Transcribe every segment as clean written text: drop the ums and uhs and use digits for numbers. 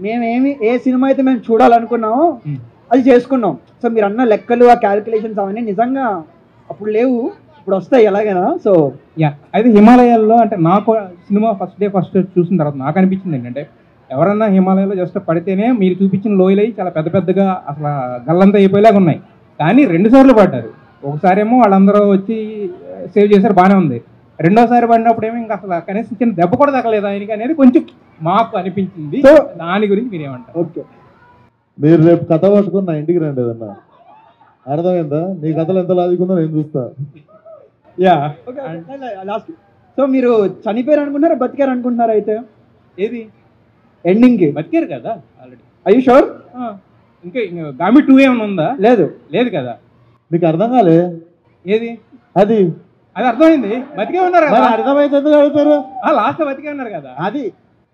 మేమేమి ఏ సినిమా అయితే మేము చూడాలనుకున్నామో అది చేసుకున్నాం. సో మీరు అన్న లెక్కలు ఆ క్యాలిక్యులేషన్స్ అవన్నీ నిజంగా అప్పుడు లేవు, ఇప్పుడు వస్తాయి ఎలాగైనా. సో అయితే హిమాలయాల్లో అంటే నాకు సినిమా ఫస్ట్ చూసిన తర్వాత నాకు అనిపించింది ఏంటంటే, ఎవరన్నా హిమాలయాల్లో జస్ట్ పడితేనే మీరు చూపించిన లోయలు చాలా పెద్ద పెద్దగా అసలు గల్లంతా అయిపోయేలాగా ఉన్నాయి. కానీ 2 సార్లు పడ్డారు. ఒకసారేమో వాళ్ళందరూ వచ్చి సేవ్ చేశారు, బాగానే ఉంది. రెండోసారి పడినప్పుడు ఏమో ఇంకా అసలు కనీసం చిన్న దెబ్బ కూడా తగ్గలేదు ఆయనకి అనేది కొంచెం మాకు అనిపించింది. సో దాని గురించి మీరేమంటారు? ఓకే, మీరు రేపు కథ పట్టుకుని నా ఇంటికి రండి ఏదన్నా, అర్థమైందా? నీ కథలు ఎంత లాజికుందో నేను చూస్తా. లాస్ట్ సో మీరు చనిపోయారు అనుకుంటున్నారా బతికారు అనుకుంటున్నారా? అయితే ఏది ఎండింగ్కి బతికారు కదా ఆల్రెడీ. I you sure? ఇంకా గామి 2 ఏమైనా ఉందా? లేదు కదా. నీకు అర్థం కాలే ఏది? అది అర్థమైంది, బతికే ఉన్నారు కదా. అర్థమైతే ఎందుకు అడుగుతారు? లాస్ట్ బతికే ఉన్నారు కదా. అది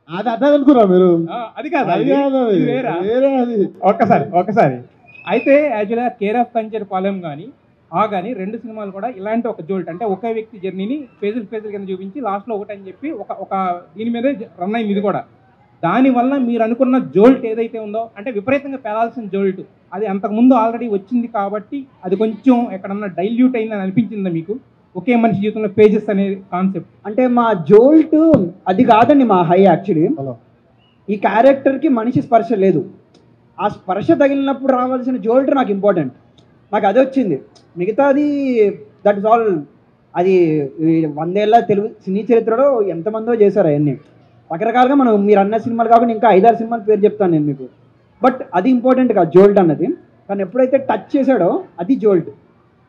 అర్థం అనుకురా మీరు? అది కాదు, వేరే. అది ఒక్కసారి అయితే యాక్చువల్గా కేర్ ఆఫ్ కంచర్ పాలెం కానీ కానీ 2 సినిమాలు కూడా ఇలాంటి ఒక జోల్ట్, అంటే ఒకే వ్యక్తి జర్నీని ఫేజులు కింద చూపించి లాస్ట్లో ఒకటని చెప్పి ఒక దీని మీదే రన్ అయింది ఇది కూడా. దానివల్ల మీరు అనుకున్న జోల్ట్ ఏదైతే ఉందో, అంటే విపరీతంగా పేలాల్సిన జోల్ట్, అది అంతకుముందు ఆల్రెడీ వచ్చింది కాబట్టి అది కొంచెం ఎక్కడన్నా డైల్యూట్ అయిందని అనిపించిందా మీకు? ఒకే మనిషి జీవితంలో పేజెస్ అనే కాన్సెప్ట్. అంటే మా జోల్ట్ అది కాదండి, మా హై యాక్చువల్లీ ఈ క్యారెక్టర్కి మనిషి స్పర్శ లేదు. ఆ స్పర్శ తగిలినప్పుడు రావాల్సిన జోల్ట్ నాకు ఇంపార్టెంట్, నాకు అదే వచ్చింది. మిగతాది దట్ ఇస్ ఆల్. అది 100 ఏళ్ళ తెలుగు సినీ చరిత్రలో ఎంతమందో చేశారు అవన్నీ రకరకాలుగా. మనం మీరు అన్న సినిమాలు కాకుండా ఇంకా 5-6 సినిమాల పేరు చెప్తాను నేను మీకు. బట్ అది ఇంపార్టెంట్ కాదు జోల్ట్ అన్నది. కానీ ఎప్పుడైతే టచ్ చేశాడో అది జోల్ట్,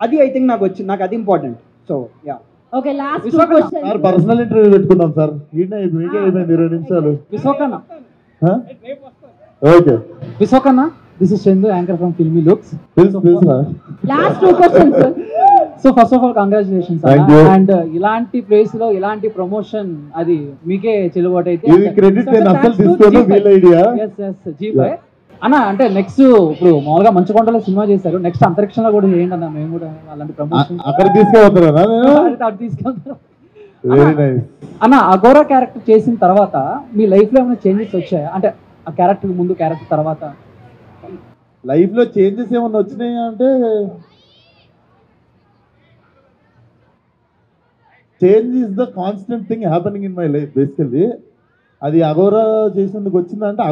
అది ఐ థింక్ నాకు వచ్చింది, నాకు అది important. So yeah. Okay, last question sir personal interview పెట్టుకుందాం సార్. మీకే అయిపోయింది 20 నిమిషాలు. Vishwakanna, okay Vishwakanna, this is Chandu, anchor from Filmy Looks. Last 2 questions. So first of all congratulations and ఇలాంటి ప్లేస్ లో ఇలాంటి ప్రమోషన్ అది మీకే చెల్లుబాటు అయితే అన్న. అంటే నెక్స్ట్ ఇప్పుడు మామూలుగా మంచుకొండలో సినిమా చేశారు, నెక్స్ట్ అంతరిక్షంలో కూడా చేయండి అన్న, మేము కూడా అలాంటి ప్రమోషన్ అక్కడ తీసుకెళ్తారు అన్న. అఘోరా క్యారెక్టర్ చేసిన తర్వాత మీ లైఫ్ లో ఏమైనా చేంజెస్ వచ్చాయా? అంటే ఆ క్యారెక్టర్ ముందు క్యారెక్టర్ తర్వాత లైఫ్ లో చేంజెస్ ఏమన్నా వచ్చినాయి అంటే, change is the constant thing happening in my life basically. అది అఘోరా చేసినందుకు వచ్చిందంటే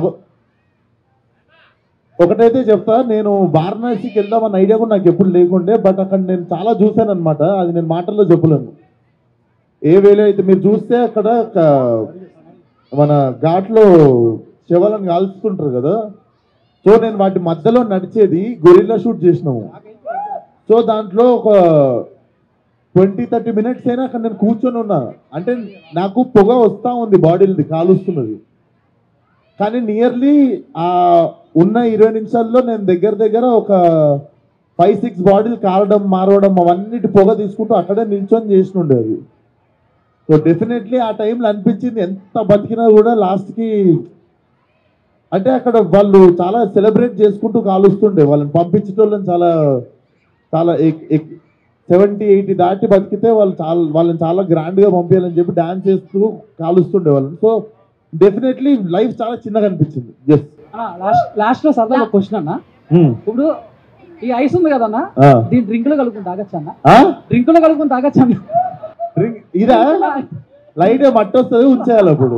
ఒకటైతే చెప్తా, నేను వారణాసికి వెళ్దామన్న ఐడియా కూడా నాకు ఎప్పుడు లేకుండే. బట్ అక్కడ నేను చాలా చూశాను అనమాట, అది నేను మాటల్లో చెప్పలేను. ఏ వేలో అయితే మీరు చూస్తే అక్కడ మన ఘాట్లో శవాలను కాల్చుతుంటారు కదా, సో నేను వాటి మధ్యలో నడిచేది గొరిల్లా షూట్ చేసినాము. సో దాంట్లో ఒక 20-30 మినిట్స్ అయినా అక్కడ నేను కూర్చొని ఉన్నా. అంటే నాకు పొగ వస్తూ ఉంది, బాడీలది కాలుస్తున్నది. కానీ నియర్లీ ఆ ఉన్న 20 నిమిషాల్లో నేను దగ్గర ఒక 5-6 బాడీలు కారడం మారవడం అవన్నిటి పొగ తీసుకుంటూ అక్కడే నిల్చొని చేసినుండే అది. సో డెఫినెట్లీ ఆ టైంలో అనిపించింది ఎంత బతికినా కూడా లాస్ట్కి, అంటే అక్కడ వాళ్ళు చాలా సెలబ్రేట్ చేసుకుంటూ కాలుస్తుండే. వాళ్ళని పంపించేటోళ్ళని చాలా 70-80 దాటి బతికితే వాళ్ళని చాలా గ్రాండ్గా పంపించాలని చెప్పి డాన్స్ చేస్తూ కాలుస్తుండే వాళ్ళని. సో డెఫినెట్లీ లైఫ్ చాలా చిన్నగా అనిపించింది. లాస్ట్ లో సరదా క్వశ్చన్ అన్న, ఇప్పుడు ఈ ఐస్ ఉంది కదన్నా, దీని డ్రింక్ లో కలుపుకుని తాగొచ్చు అన్న? డ్రింక్ లో కలుపుకుని తాగొచ్చు అన్న? ఇదా లైట్ మట్టి వస్తుంది ఉంచేయాలి అప్పుడు.